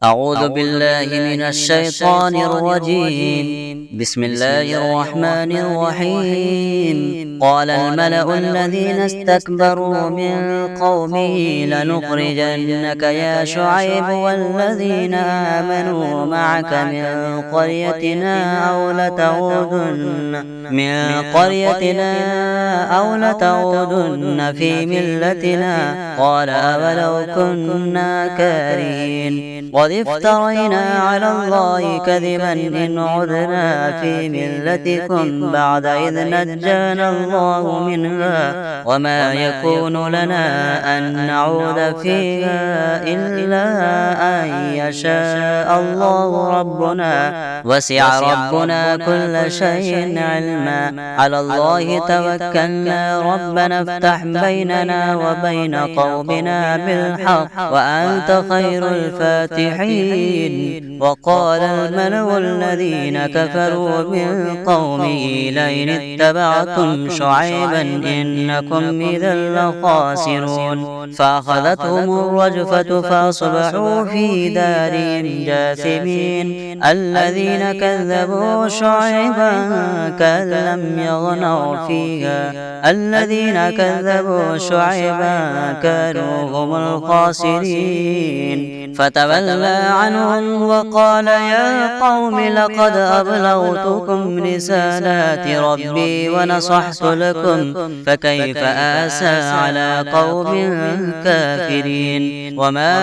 أعوذ بالله من الشيطان الرجيم. بسم الله الرحمن الرحيم. قال الملأ الذين استكبروا من قومه لنخرجنك يا شعيب والذين آمنوا معك من قريتنا أو لتعودن في ملتنا. قال أولو كنا كارهين. قد افترينا على الله كذبا إن عدنا في ملتكم بعد إذ نجانا الله منها، وما يكون لنا أن نعود فيها إلا أن يشاء الله ربنا، وسع ربنا كل شيء علما. على الله توكلنا ربنا افتح بيننا وبين قومنا بالحق وأنت خير الفاتحين. وقال الملأ الذين كفروا من قومه لئن اتبعتم شعيبا إنكم إذا لخاسرون. فأخذتهم الرجفة فأصبحوا في دارهم جاثمين. الذين كذبوا شعيبا كأن لم يغنوا فيها. الذين كذبوا شعيبا كانوا هم الخاسرين. فتولى عنهم وقال يا قوم لقد أبلغتكم رسالات ربي ونصحت لكم فكيف آسى على قوم كافرين. وما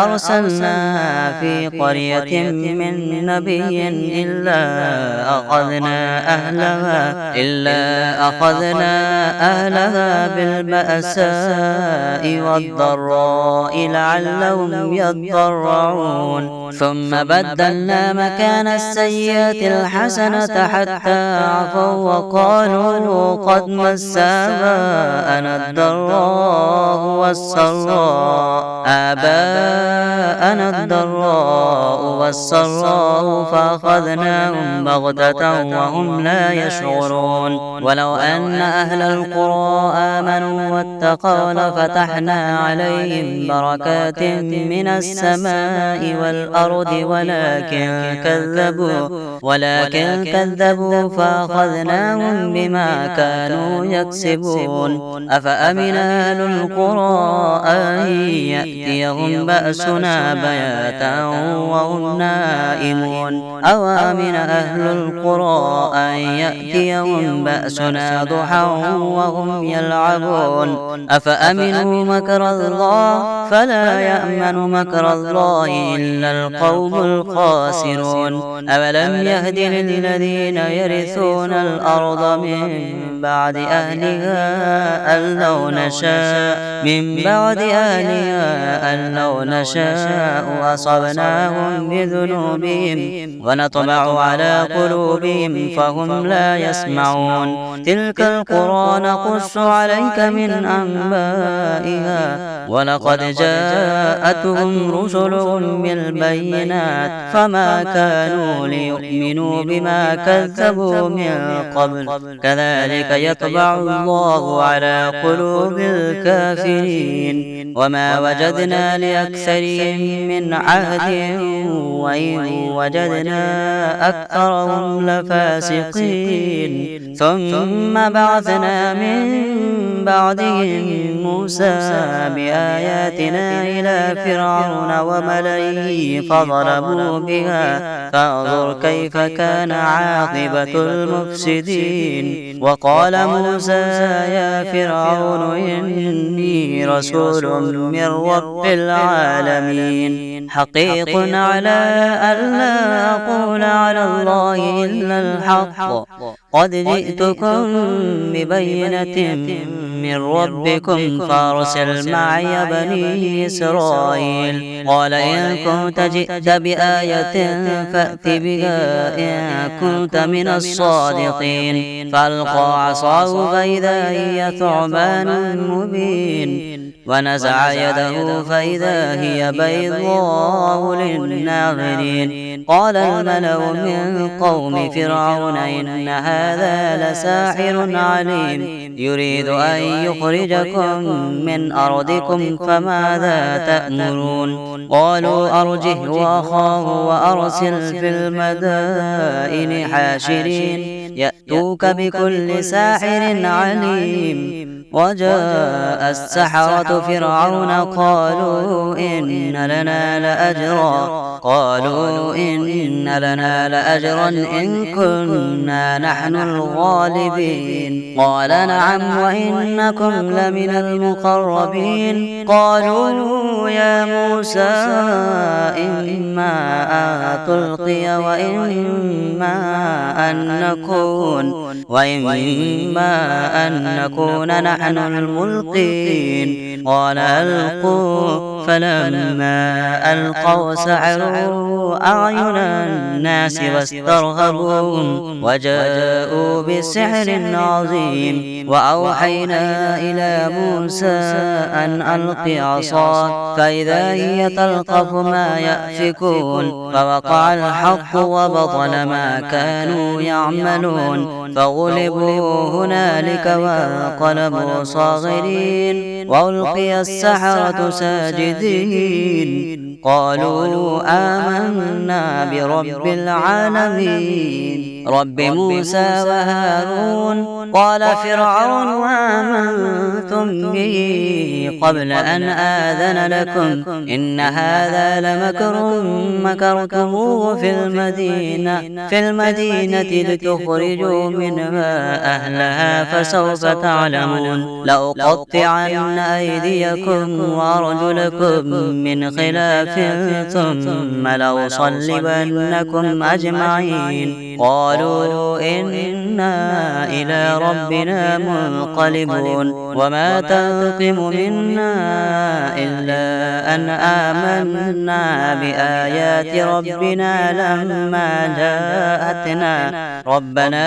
أرسلنا في قرية من نبي إلا أخذنا أهلها بالبأساء والضراء لعلهم يضرعون. ثم بدلنا مكان السيئة الحسنة حتى عفوا وقالوا قد مس آباءنا الضراء والسراء فأخذناهم بغتة وهم لا يشعرون. ولو أن أهل القرى آمنوا واتقوا لفتحنا عليهم بركات من السماء والأرض ولكن كذبوا فأخذناهم بما كانوا يكسبون. أفأمن أهل القرى أن يأتيهم بأسنا بياتا وهم نائمون أو أمن أهل القرى أن يأتيهم بأسنا ضحى وهم يلعبون. أفأمنوا مكر الله فلا يأمن مكر الله إلا القوم الخاسرون. أولم يهد للذين يرثون الأرض من بعد أهلها أن لو نشاء أصبناهم بذنوبهم ونطبع على قلوبهم فهم لا يسمعون. تلك القرى نقص عليك من أنبائها ولقد جاءتهم رسلهم بالبينات فما كانوا ليؤمنوا بما كذبوا من قبل كذلك يطبع الله على قلوب الكافرين. وما وجدنا لأكثرهم من عهد وإن وجدنا أكثرهم لفاسقين. ثم بعثنا من بعدهم موسى بآياتنا إلى فرعون وملئه فظلموا بها فانظر كيف كان عاقبة المفسدين. وقال موسى يا فرعون إني رسول من رب العالمين حقيق على ألا أقول على الله إلا الحق. قد جئتكم ببينة من ربكم فارسل معي بني إسرائيل. قال إن كنت جئت بآية فأت بها إن كنت من الصادقين. فألقى عصاه فإذا هي ثعبان مبين. ونزع يده فإذا هي بيضاء للناظرين. قال الملأ من قوم فرعون إن هذا لساحر عليم يريد أن يخرجكم من أرضكم فماذا تأمرون؟ قالوا أرجه وأخاه وأرسل في المدائن حاشرين يأتوك بكل ساحر عليم. وجاء السحرة فرعون قالوا إن لنا لأجرا إن كنا نحن الغالبين. قال نعم وإنكم لمن المقربين. قالوا يا موسى إما أن تلقي وإما أن نكون نحن الملقين. قال ألقوا. فلما ألقوا سحروا أعين الناس واسترهبوهم وجاءوا بسحر عظيم. وأوحينا إلى موسى أن ألق عصاه فإذا هي تلقف ما يأفكون. فوقع الحق وبطل ما كانوا يعملون فغلبوا هنالك وانقلبوا صاغرين. وألقي السحرة ساجدين قالوا آمنا برب العالمين رب موسى وهارون. قال فرعون آمنتم به قبل أن آذن لكم إن هذا لمكر مكرتموه في المدينة لتخرجوا منها أهلها فسوف تعلمون. لأقطعن أيديكم وأرجلكم من خلاف ثم لأصلبنكم أجمعين. قالوا إنا إلى ربنا منقلبون. وما تنقم منا إلا أن آمنا بآيات ربنا لما جاءتنا ربنا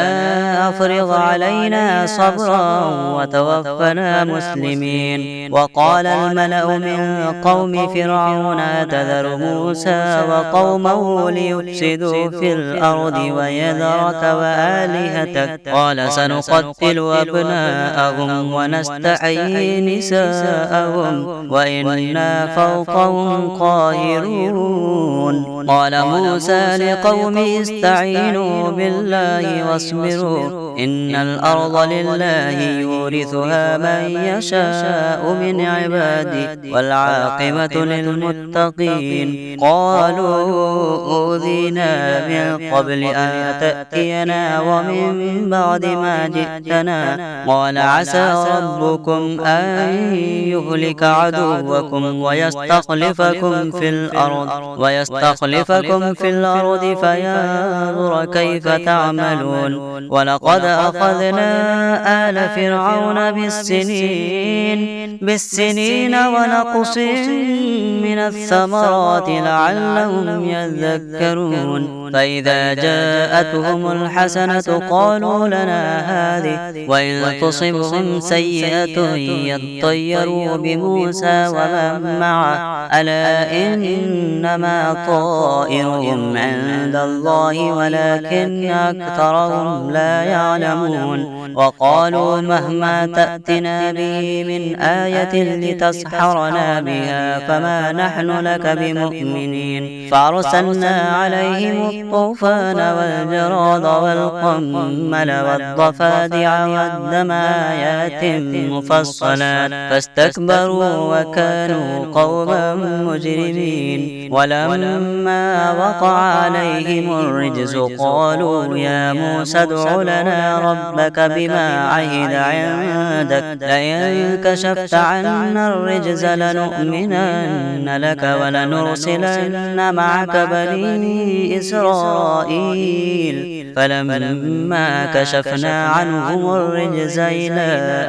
أفرغ علينا صبرا وتوفنا مسلمين. وقال الملأ من قوم فرعون أتذر موسى وقومه ليفسدوا في الأرض ويذرك وآلهتك قال سنقتل أبناءهم ونستحيي نساءهم وإنا فوقهم قاهرون. قال موسى لقومه استعينوا بالله واصبروا إن الأرض لله يورثها من يشاء من عباده والعاقبة للمتقين. قالوا أوذينا من قبل أن تأتينا ومن بعد ما جئتنا قال عسى ربكم أن يهلك عدوكم ويستخلفكم في الأرض فينظر كيف تعملون. ولقد أخذنا آل فرعون بالسنين ونقص من الثمرات لعلهم يذكرون. فإذا جاءتهم الحسنة قالوا لنا هذه وإن تصبهم سيئة يطيروا بموسى ومن معه ألا إنما طائرهم عند الله ولكن أكثرهم لا يعلمون. وقالوا مهما تأتنا به من آية لتسحرنا بها فما نحن لك بمؤمنين. فأرسلنا عليهم الطوفان والجراد والقمل والضفادع والدم آيات مفصلات فاستكبروا وكانوا قوما مجرمين. ولما وقع عليهم الرجز قالوا يا موسى ادع لنا ربك بما عهد عندك لئن كشفت عنا الرجز لنؤمنن لك ولنرسلن معك بني إسرائيل. فلما كشفنا عنهم الرجز إلى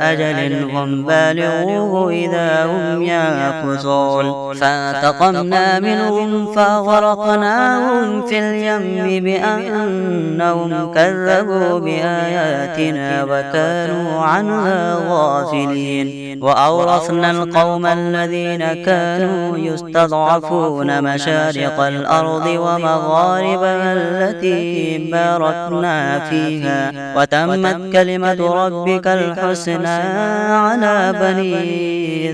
أجل هم بالغوه إذا هم ينكثون. فانتقمنا منهم فأغرقناهم في اليم بأنهم كذبوا بآياتنا بآياتنا وكانوا عنها غافلين. وأورثنا القوم الذين كانوا يستضعفون مشارق الأرض ومغاربها التي باركنا فيها، وتمت كلمة ربك الحسنى على بني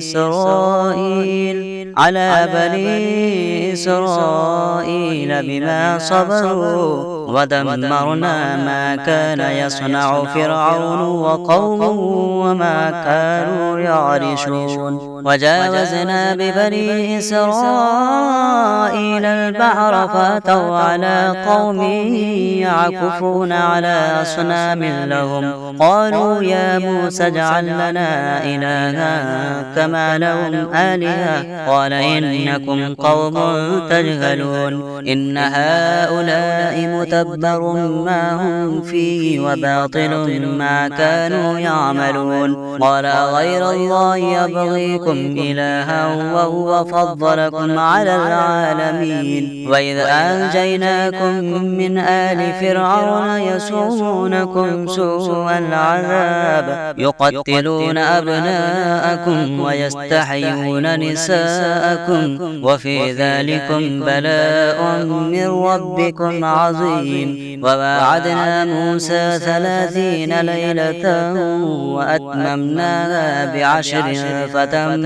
إسرائيل بما صبروا، ودمرنا ما كان يصنع فرعون وقومه وما كانوا يعرشون. وجاوزنا ببني إسرائيل البحر فأتوا على قوم يعكفون على أصنام لهم، قالوا يا موسى اجعل لنا إلها كما لهم آلهة، قال إنكم قوم تجهلون. إن هؤلاء متبر ما هم فيه وباطل ما كانوا يعملون. قال غير الله يبغيكم إلها وهو فضلكم على العالمين. وإذ أنجيناكم من آل فرعون يسومونكم سوء العذاب يقتلون أبناءكم ويستحيون نساءكم، وفي ذلكم بلاء من ربكم عظيم. وواعدنا موسى 30 ليلة وأتممناها ب10 فتم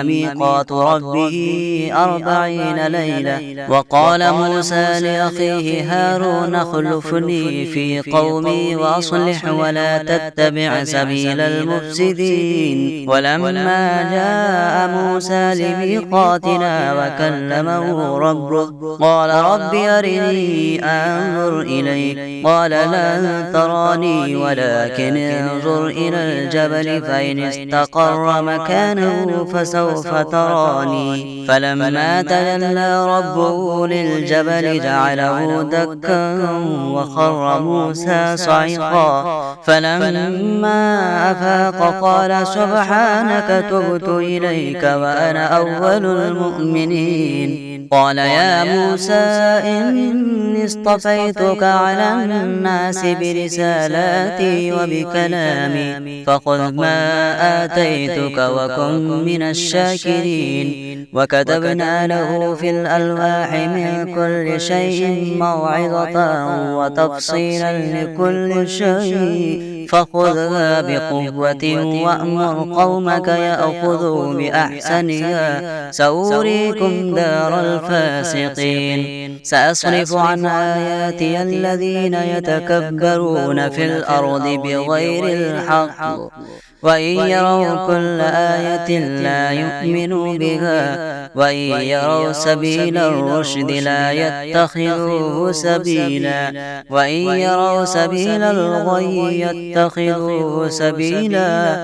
ميقات ربه 40 ليلة. وقال موسى لأخيه هارون اخلفني في قومي وأصلح ولا تتبع سبيل المفسدين. ولما جاء موسى لميقاتنا وكلمه ربه قال رب أرني أنظر إليك، قال لن تراني ولكن انظر إلى الجبل فإن استقر مكانه فسوف تراني. فلما تجلى ربه للجبل جعله دكا وخر موسى صعقا. فلما أفاق قال سبحانك تبت إليك وأنا أول المؤمنين. قال يا موسى إني اصطفيتك على الناس برسالاتي وبكلامي فخذ ما آتيتك وكن من الشاكرين. وكتبنا له في الألواح من كل شيء موعظة وتفصيلا لكل شيء فخذها بقوة وأمر قومك يأخذوا بأحسنها سأريكم دار الفاسقين. سأصرف عن آياتي الذين يتكبرون في الأرض بغير الحق وإن يروا كل آية لا يؤمنوا بها وإن يروا سبيل الرشد لا يتخذوه سبيلا وإن يروا سبيل الغي يتخذوه سبيلا.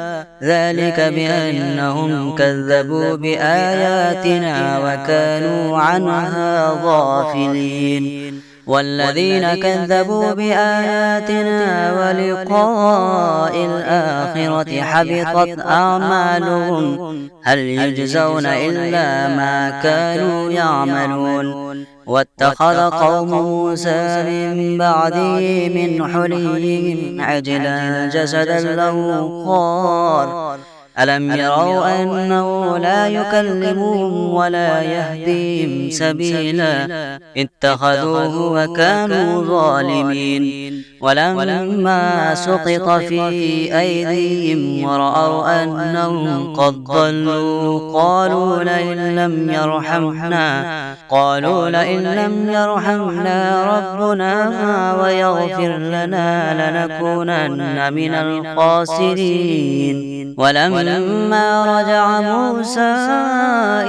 ذلك بأنهم كذبوا بآياتنا وكانوا عنها غافلين. والذين كذبوا بآياتنا ولقاء الآخرة حبطت أعمالهم هل يجزون إلا ما كانوا يعملون. واتخذ قوم موسى من بعده من حليهم عجلا جسدا له خوار ألم يروا أنه لا يكلمهم ولا يهديهم سبيلا اتخذوه وكانوا ظالمين. ولما سقط في أيديهم ورأوا أنهم قد ضلوا قالوا لئن لم يرحمنا ربنا ويغفر لنا لنكونن من الخاسرين. ولما رجع موسى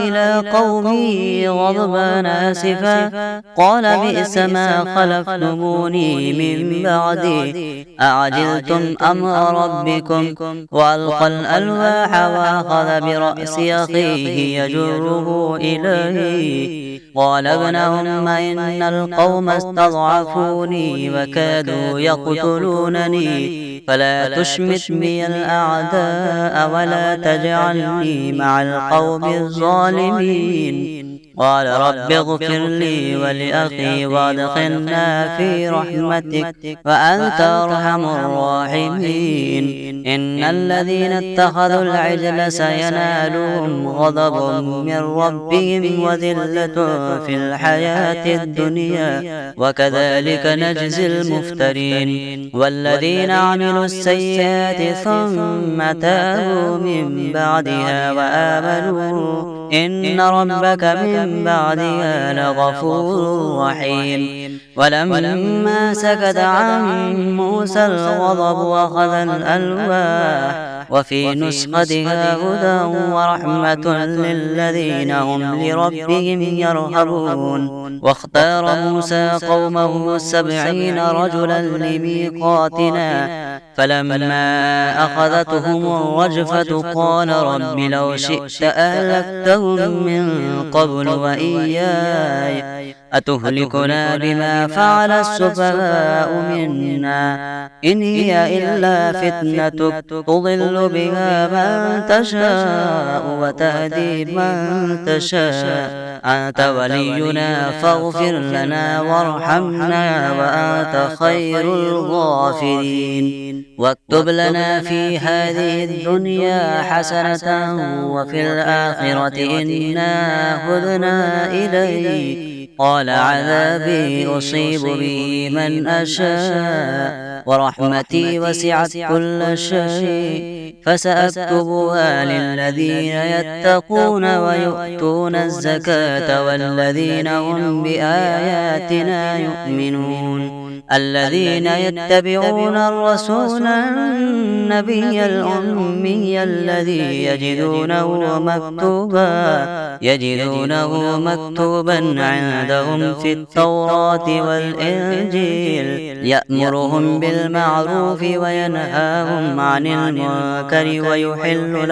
إلى قومه غضبان آسفا قال بئس ما خلفتموني من بعدي أعجلتم أمر ربكم. وألقى الألواح وأخذ برأس أخيه يجره إليه قال ابن أم إن القوم استضعفوني وكادوا يقتلونني فلا تشمت بي الأعداء ولا تجعلني مع القوم الظالمين. قال رب اغفر لي ولأخي وادخلنا في رحمتك وأنت أرحم الراحمين. إن الذين اتخذوا العجل سينالهم غضب من ربهم وذلة في الحياة الدنيا وكذلك نجزي المفترين. والذين عملوا السيئات ثم تابوا من بعدها وآمنوا إن ربك من بعدها لغفور رحيم. ولما سكت عن موسى الغضب أخذ الألواح وفي نسختها هدى ورحمة للذين هم لربهم يرهبون. واختار موسى قومه 70 رجلا لميقاتنا فلما أخذتهم الرجفة قال رب لو شئت أهلكتهم من قبل وإياي أتهلكنا بما فعل السفهاء منا إن هي إلا فتنتك تضل بها من تشاء وتهدي من تشاء أنت ولينا فاغفر لنا وارحمنا وأنت خير الغافرين. واكتب لنا في هذه الدنيا حسنة وفي الآخرة إنا هدنا إليك. قال عذابي أصيب به من أشاء ورحمتي وسعت كل شيء فسأكتبها للذين يتقون ويؤتون الزكاة والذين هم بآياتنا يؤمنون. الذين يتبعون الرسول النبي الأمي الذي يجدونه مكتوبا عندهم في التوراة والإنجيل يأمرهم بالمعروف وينهاهم عن المنكر ويحل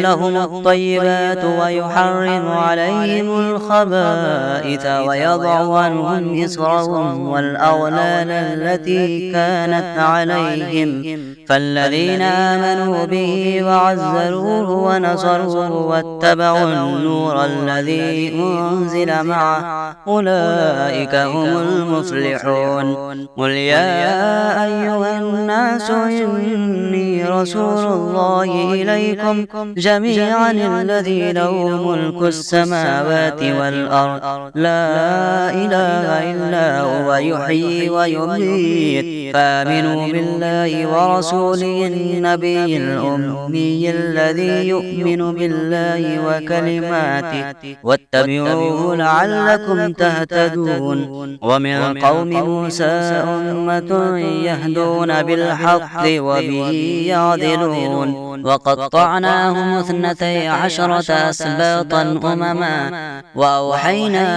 لهم الطيبات ويحرم عليهم الخبائث ويضع عنهم إصرهم والأغلال التي كانت عليهم. فالذين آمنوا به وعزروه ونصروه واتبعوا النور الذي أنزل معه أولئك هم المفلحون. قل يا أيها الناس إني رسول الله إليكم جميعا الذي له ملك السماوات والأرض لا إله إلا هو يحيي ويميت فآمنوا بالله ورسوله النبي الأمي الذي يؤمن بالله وكلماته واتبعوه لعلكم تهتدون. ومن قوم موسى أمة يهدون بالحق وبه يعدلون. وقطعناهم 12 أسباطا أمما وأوحينا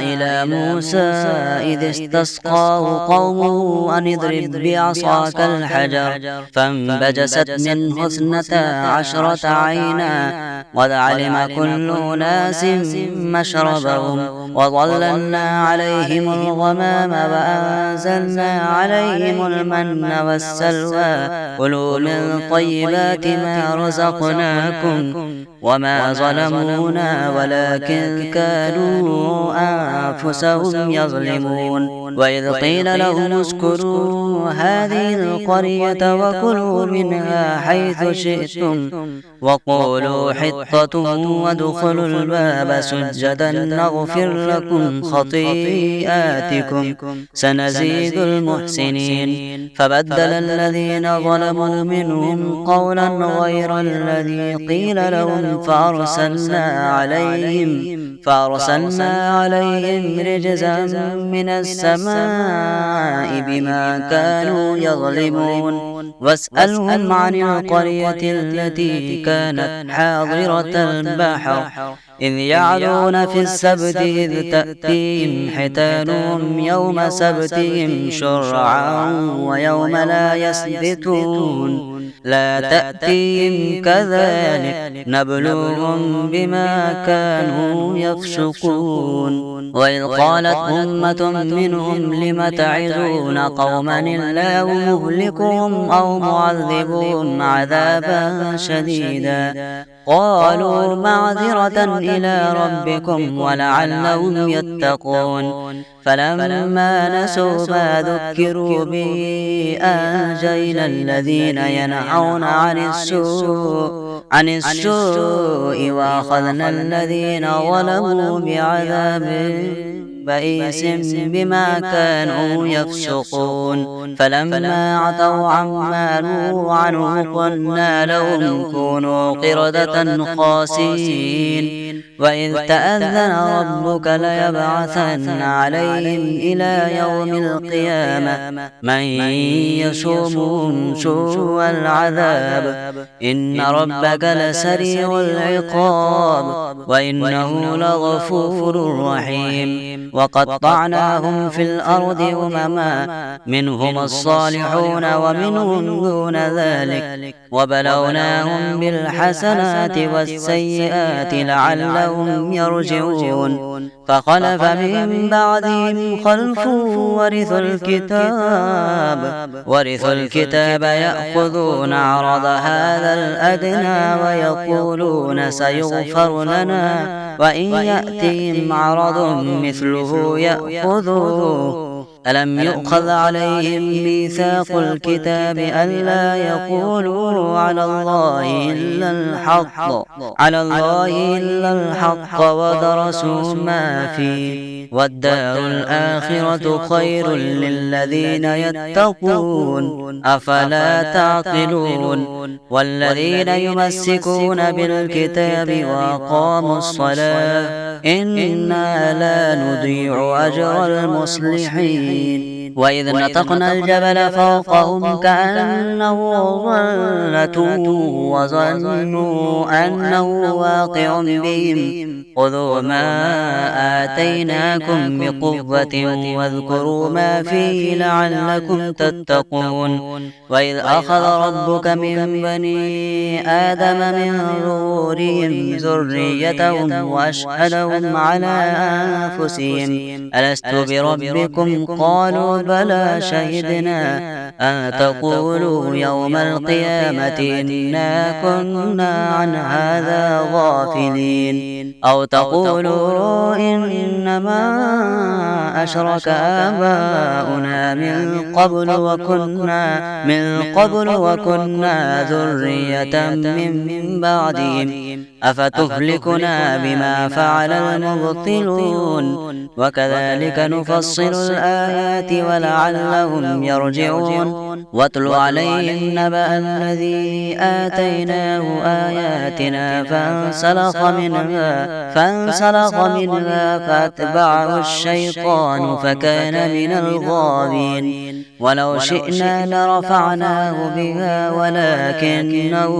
إلى موسى إذ استسقاه قومه أن اضرب بعصاك الحجر فانبجست منه 12 عينا قد علم كل أناس مشربهم وظللنا عليهم الغمام وأنزلنا عليهم المن والسلوى كلوا من طيبات ما رزقناكم وما ظلمونا ولكن كانوا أنفسهم يظلمون. وإذ قيل لهم اسكنوا هذه القرية وكلوا منها حيث شئتم وقولوا حطة وادخلوا الباب سجدا نغفر لكم خطيئاتكم سنزيد المحسنين. فبدل الذين ظلموا منهم قولا غير الذي قيل لهم فأرسلنا عليهم رجزا من السماء بما كانوا يظلمون. واسألهم عن القرية التي كانت حاضرة البحر إذ يعدون في السبت إذ تأتيهم حيتانهم يوم سبتهم شرعا ويوم لا يسبتون لا تأتيهم كذلك نبلوهم بما كانوا يفسقون. وإذ قالت أمة منهم لم تعظون قوما الله مهلكهم أو معذبهم عذابا شديدا قالوا معذرة إلى ربكم ولعلهم يتقون. فلما نسوا ما ذكروا به أنجينا الذين ينهون عن السوء وأخذنا الذين ظلموا بعذاب بئيس بما كانوا يفسقون. فلما عتوا عما نهوا عنه قلنا لهم كونوا قردة خاسئين. وإذ تأذن ربك ليبعثن عليهم إلى يوم القيامة من يسومهم سوء العذاب إن ربك لسريع العقاب وإنه لغفور رحيم. وقطعناهم في الأرض أمما منهم الصالحون ومنهم دون ذلك وبلوناهم بالحسنات والسيئات لعلهم يرجعون. فخلف من بعدهم خلف ورثوا الكتاب يأخذون عرض هذا الأدنى ويقولون سيغفر لنا وإن يأتهم عرض مثله يأخذوه. ألم يؤخذ عليهم ميثاق الكتاب ألا يقولوا على الله إلا الحق ودرسوا ما فيه والدار الآخرة خير للذين يتقون أفلا تعقلون. والذين يمسكون بالكتاب وأقاموا الصلاة إنا لا نضيع أجر المصلحين. وإذ نطقنا الجبل فوقهم كأنه ظلة وظنوا أنه واقع بهم خذوا ما آتيناكم بقوة واذكروا ما فيه لعلكم تتقون. وإذ أخذ ربك من بني آدم من ظهورهم ذريتهم وأشهدهم على أنفسهم ألست بربكم قالوا بلى شهدنا أن تقولوا يوم القيامة إنا كنا عن هذا غافلين أو تقولوا إنما أشرك آباؤنا من قبل وكنا ذرية من بعدهم أفتهلكنا بما فعل المبطلون. وكذلك نفصل الآيات ولعلهم يرجعون. واتل عليهم نبأ الذي آتيناه آياتنا فانسلخ منها فأتبعه الشيطان فكان من الغاوين. ولو شئنا لرفعناه بها ولكنه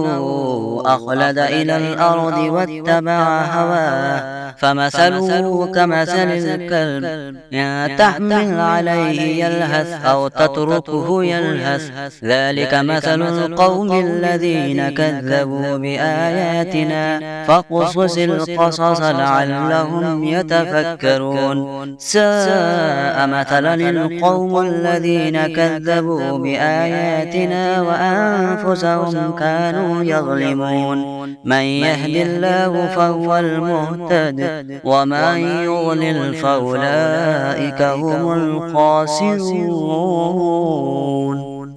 أخلد إلى الأرض واتبع هواه فمثله كمثل الكلب إن تحمل عليه يلهث أو تتركه يلهث ذلك مثل القوم الذين كذبوا بآياتنا فاقصص القصص لعلهم يتفكرون. ساء مثلا القوم الذين كذبوا بآياتنا وأنفسهم كانوا يظلمون. من يهد الله فهو المهتد ومن يضلل فأولئك هم الخاسرون.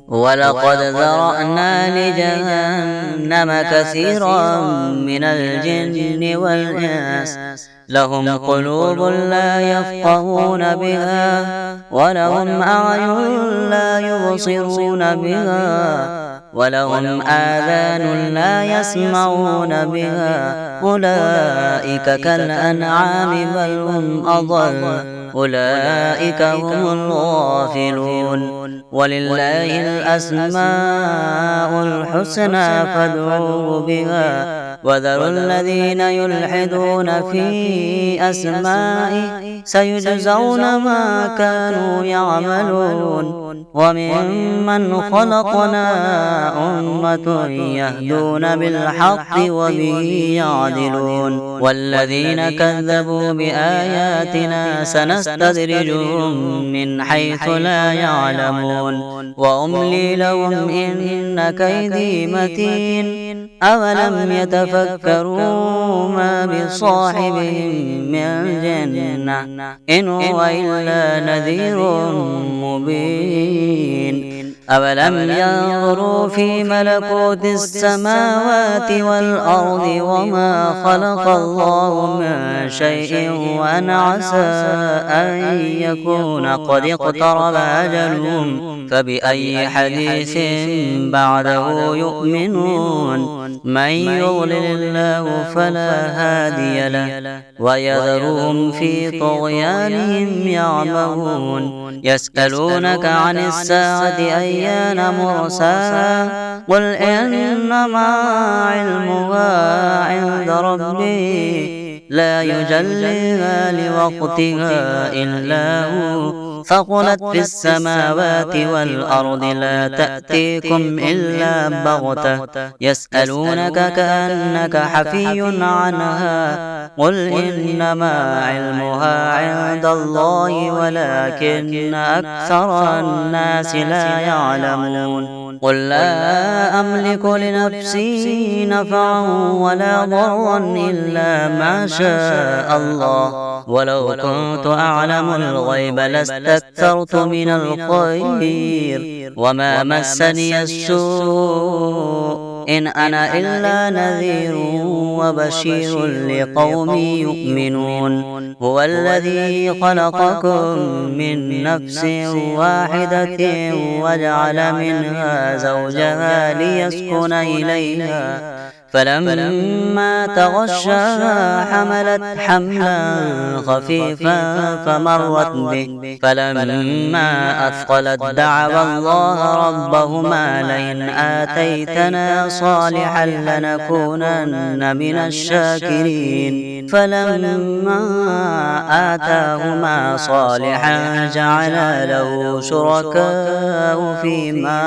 ولقد ذرأنا لجهنم كثيرا من الجن والإنس لهم قلوب لا يفقهون بها ولهم أعين لا يبصرون بها ولهم آذان لا يسمعون بها أولئك كالأنعام بل هم أضل أولئك هم الغافلون. ولله الأسماء الحسنى فادعوه بها وذروا الذين يلحدون في أسمائه سيجزون ما كانوا يعملون. وممن خلقنا أمة يهدون بالحق وبه يعدلون والذين كذبوا بآياتنا سنستدرجهم من حيث لا يعلمون وأملي لهم إن كيدي متين أولم يتفكروا ما بصاحبهم من جنة إن هو إلا نذير مبين أولم ينظروا في ملكوت السماوات والأرض وما خلق الله من شيء وأن عسى أن يكون قد اقترب أجلهم فبأي حديث بعده يؤمنون من يضلل الله فلا هادي له ويذرهم في طغيانهم يعمهون يسألونك عن الساعة أيان مرساها قل إنما علمها عند ربي لا يجليها لوقتها إلا هو ثقلت في السماوات والأرض لا تأتيكم إلا بغتة يسألونك كأنك حفي عنها قل إنما علمها عند الله ولكن أكثر الناس لا يعلمون قل لا أملك لنفسي نفعا ولا ضرا إلا ما شاء الله ولو كنت أعلم الغيب لاستكثرت من الخير وما مسني السوء إن أنا إلا نذير وبشير لقوم يؤمنون هو الذي خلقكم من نفس واحدة وجعل منها زوجها ليسكن إليها فلما تغشاها حملت حملا خفيفا فمرت به فلما أثقلت دعوا الله ربهما لئن آتيتنا صالحا لنكونن من الشاكرين فلما آتاهما صالحا جعل له شركاء فيما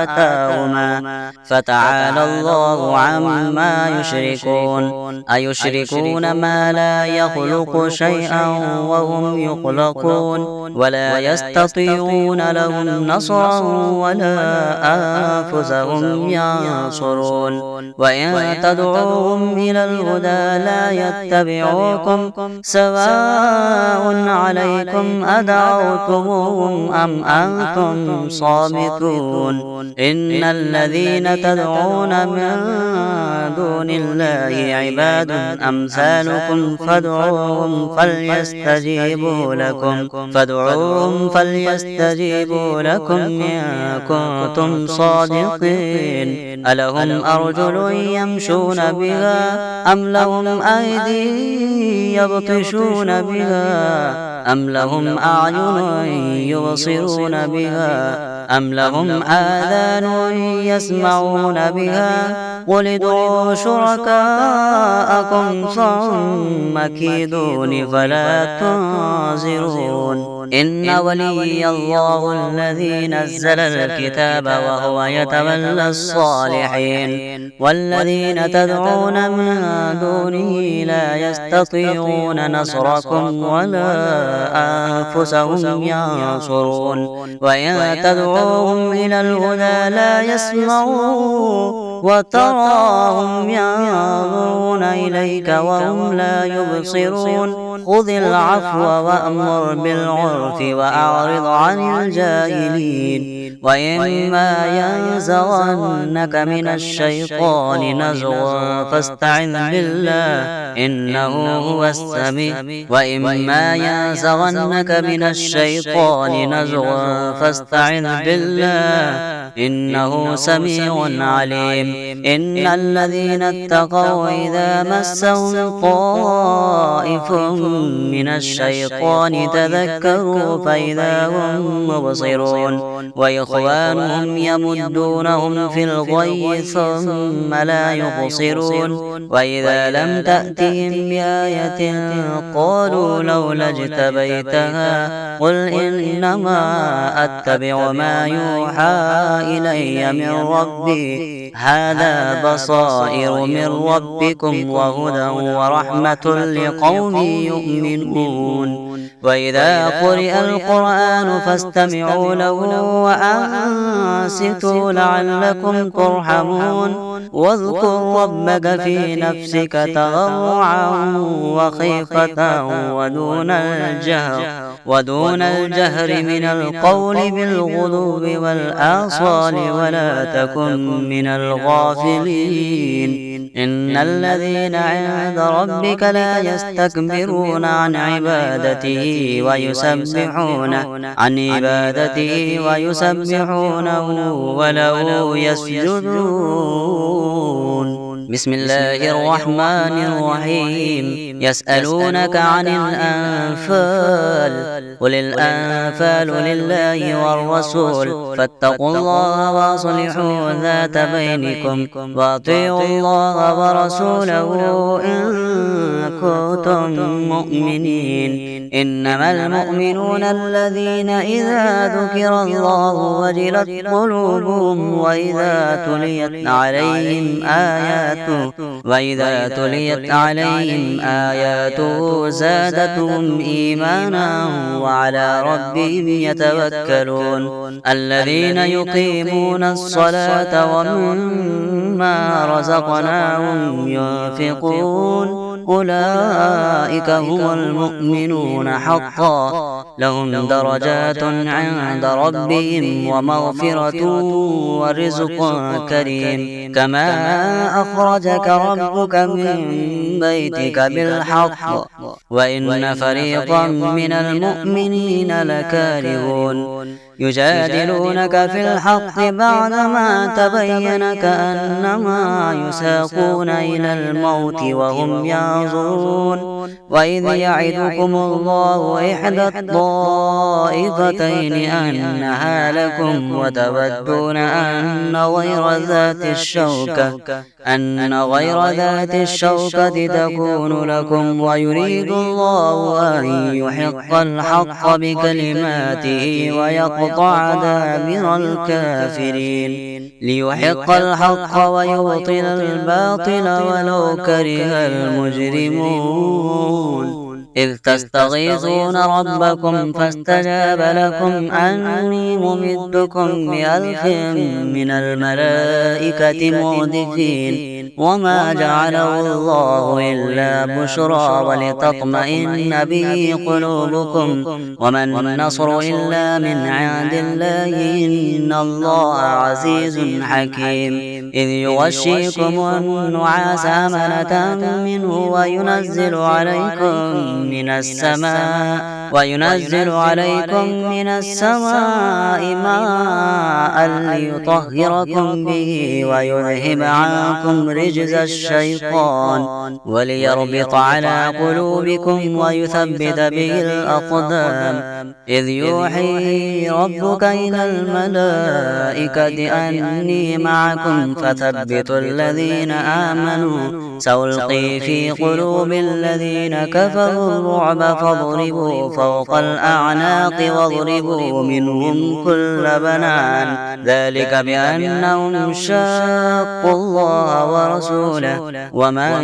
آتاهما فتعالى الله عما يشركون أيشركون ما لا يخلق شيئا وهم يخلقون ولا يستطيعون لهم نصرا ولا أنفسهم ينصرون وإن تدعوهم إلى الهدى لا يتبعوكم سواء عليكم أدعوتموهم أم أنتم صامتون إن الذين تدعون من دون الله عباد أمثالكم فادعوهم فليستجيبوا لكم إن كنتم صادقين ألهم أرجل يمشون بها أم لهم أيدي يبطشون بها أم لهم أعين يبصرون بها أم لهم آذان يسمعون بها قل ادعوا شركاءكم ثم كيدون فلا تنظرون إن ولي الله الذي نزل الكتاب وهو يتولى الصالحين والذين تدعون من دونه لا يستطيعون نصركم ولا أنفسهم ينصرون وإن تدعوهم إلى الهدى لا يسمعون وتراهم ينظرون إليك وهم لا يبصرون خذ العفو وأمر بالعرف وأعرض عن الجاهلين وإما ينزغنك من الشيطان نزغ فاستعذ بالله إنه هو السميع وإما ينزغنك من الشيطان نزغ فاستعذ بالله إنه سميع عليم. إن الذين اتقوا إذا مسهم طائف من الشيطان تذكروا فإذا هم مبصرون وإخوانهم يمدونهم في الغي ثم لا يقصرون وإذا لم تأتهم بآية قالوا لولا اجتبيتها قل إنما أتبع ما يوحى إلي من ربي هذا بصائر من ربكم وهدى ورحمة لقوم يؤمنون. وإذا قرئ القرآن فاستمعوا له وأنصتوا لعلكم ترحمون. واذكر ربك في نفسك تضرعا وخيفة ودون الجهر من القول بالغدو والآصال ولا تكن من الغافلين. إن الذين عند ربك لا يستكبرون عن عبادته ويسبحونه وله يسجدون. بسم الله الرحمن الرحيم. يسألونك عن الأنفال قل الأنفال لله والرسول فاتقوا الله وأصلحوا ذات بينكم وأطيعوا الله ورسوله إن كنتم مؤمنين. إنما المؤمنون الذين إذا ذكر الله وجلت قلوبهم وإذا تليت عليهم آياته زادتهم إيمانا وعلى ربهم يتوكلون. الذين يقيمون الصلاة ومما رزقناهم ينفقون أولئك هم المؤمنون حقا لهم درجات عند ربهم ومغفرة ورزق كريم. كما أخرجك ربك من بيتك بالحق وإن فريقا من المؤمنين لكارهون. يجادلونك في الحق بعدما تبين كأنما يساقون إلى الموت وهم ينظرون. وإذ يعدكم الله إحدى الطائفتين أنها لكم وتودون أن غير ذات الشوكة تكون لكم ويريد الله أن يحق الحق بكلماته ويقطع دابر الكافرين ليحق الحق ويبطل الباطل ولو كره المجرمون. إذ تستغيثون ربكم فاستجاب لكم أني ممدكم ب1000 من الملائكة مردفين. وما جعله الله إلا بشرى ولتطمئن به قلوبكم وما النصر إلا من عند الله إن الله عزيز حكيم. إذ يغشيكم النعاس أمنة منه وينزل عليكم من السماء ماء ليطهركم به ويذهب عنكم رجز الشيطان وليربط على قلوبكم ويثبت به الأقدام. إذ يوحي ربك إلى الملائكة أني معكم فثبتوا الذين آمنوا سألقي في قلوب الذين كفروا الرعب فاضربوا فوق الأعناق واضربوا منهم كل بنان ذلك بأنهم شاقوا الله ورسوله ومن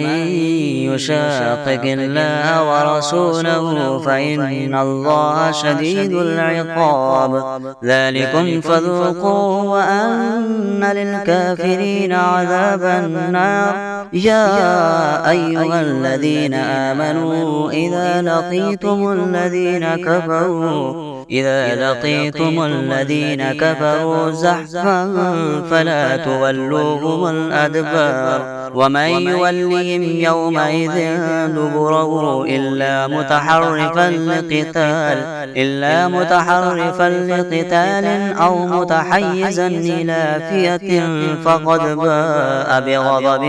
يشاقق الله ورسوله فإن الله شديد العقاب. ذلكم فذوقوه وأن للكافرين عذاب النار. يا أيها الذين آمنوا إذا لقيتم الذين كفروا زحفا فلا تولوهم الأدبار ومن يولهم يومئذ دبره إلا متحرفا لقتال أو متحيزا إلى فئة فقد باء بغضب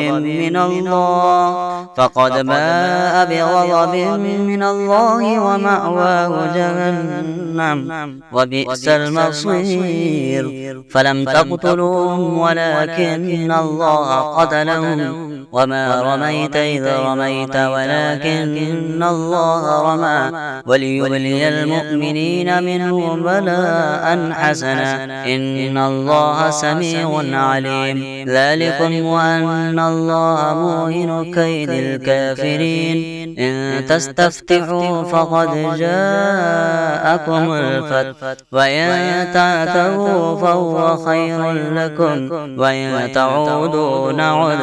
من الله ومأواه جهنم وبئس المصير فلم تقتلوهم ولكن الله قتلهم وما رميت إذ رميت ولكن الله رمى وليبلي المؤمنين منه بلاء حسنا إن الله سميع عليم ذلكم وأن الله موهن كيد الكافرين إن تستفتحوا فقد جاءكم الفتح وإن تعتدوا فهو خير لكم وإن تعودوا نعد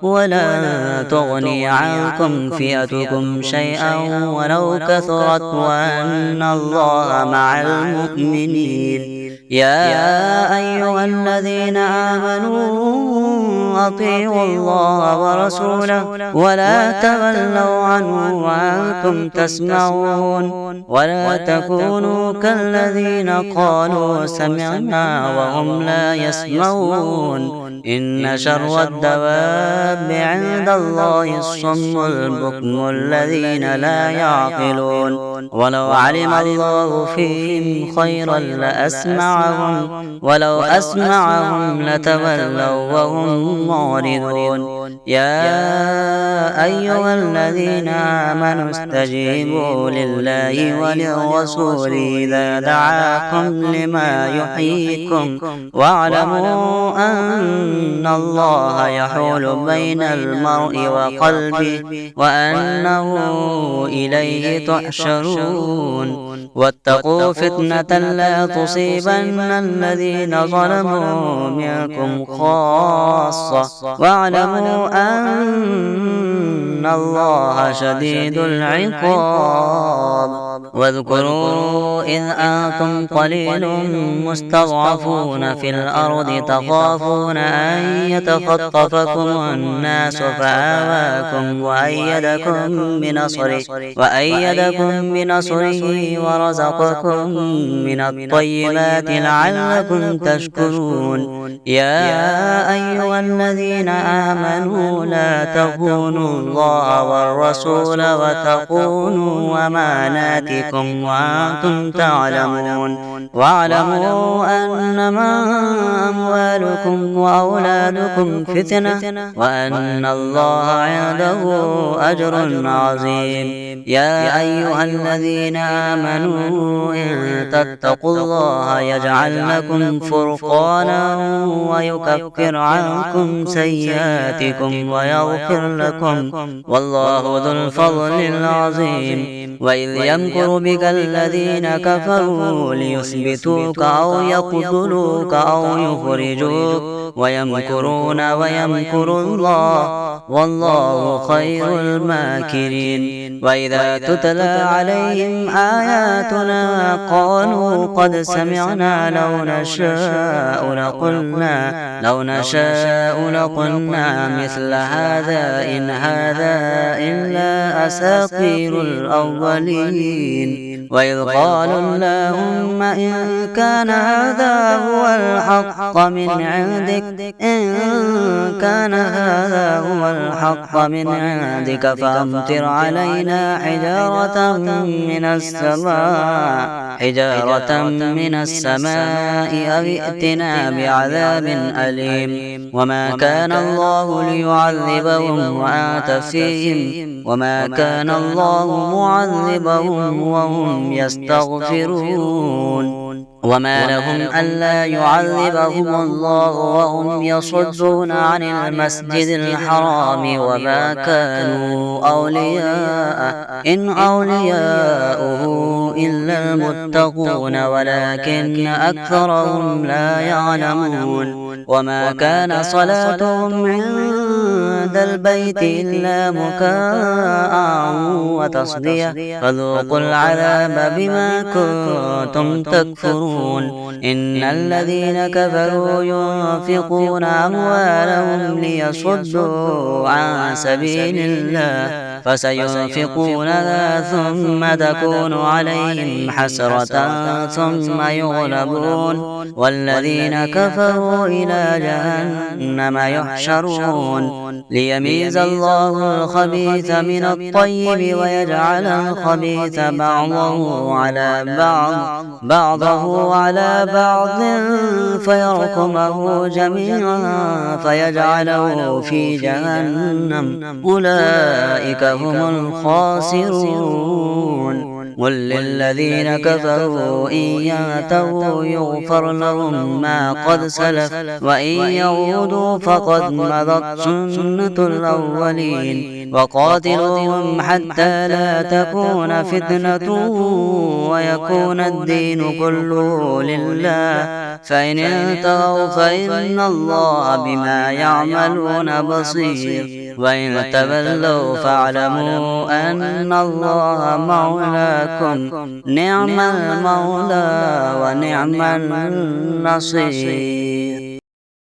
ولا تغني عنكم فئتكم شيئا ولو كثرت وأن الله مع المؤمنين يا أيها الذين آمنوا أطيعوا الله ورسوله ولا تولوا عنه وأنتم تسمعون ولا تكونوا كالذين قالوا سمعنا وهم لا يسمعون إن شر الدواب عند الله الصم البكم الذين لا يعقلون ولو علم الله فيهم خيرا ولو أسمعهم لتولوا وهم معرضون يا أيها الذين آمنوا استجيبوا لله وللرسول إذا دعاكم لما يحييكم واعلموا أن الله يحول بين المرء وقلبه وأنه إليه تحشرون واتقوا فتنة لا تصيبن الذين ظلموا منكم خاصة واعلموا أن الله شديد العقاب واذكروا إذ أنتم قليل مستضعفون في الأرض تخافون أن يتخطفكم الناس فآواكم وأيدكم بنصره ورزقكم من الطيبات لعلكم تشكرون يا أيها الذين آمنوا لا تخونوا الله والرسول وتخونوا أماناتكم وأنتم تعلمون واعلموا أنما أموالكم وأولادكم فتنة وأن الله عنده أجر عظيم يا أيها الذين آمنوا إن تتقوا الله يجعل لكم فرقانا ويكفر عنكم سيئاتكم ويغفر لكم والله ذو الفضل العظيم وإذ يمكر بك الذين كفروا ليثبتوك أو يقتلوك أو يخرجوك ويمكرون ويمكر الله والله خير الماكرين وإذا تتلى عليهم آياتنا قالوا قد سمعنا لو نشاء لقلنا مثل هذا إن هذا إلا أساطير الأولين وإذ قالوا اللهم إن كان هذا هو الحق من عندك فأمطر علينا حجارة من السماء أو ائتنا بعذاب أليم وما كان الله ليعذبهم وأنت فيهم وما كان الله معذبهم وهم يستغفرون وما لهم ألا يعذبهم الله وهم يصدون عن المسجد الحرام وما كانوا أولياءه إن أولياؤه إلا المتقون ولكن أكثرهم لا يعلمون وما كان صلاتهم عند البيت إلا مكاء وتصدية فذوقوا العذاب بما كنتم تكفرون إن الذين كفروا ينفقون أموالهم ليصدوا عن سبيل الله فسينفقونها ثم تكون عليهم حسرة ثم يغلبون والذين كفروا إلى جهنم يحشرون ليميز الله الخبيث من الطيب ويجعل الخبيث بعضه على بعض فيركمه جميعا فيجعله في جهنم أولئك هم الخاسرون قل للذين كفروا إن ينتهوا يغفر لهم ما قد سلف وإن يعودوا فقد مضت سنة الأولين وقاتلوهم حتى لا تكون فتنة ويكون الدين كله لله فإن انتهوا فإن الله بما يعملون بصير وإن تولوا فاعلموا أن الله مولاكم نعم المولى ونعم النصير.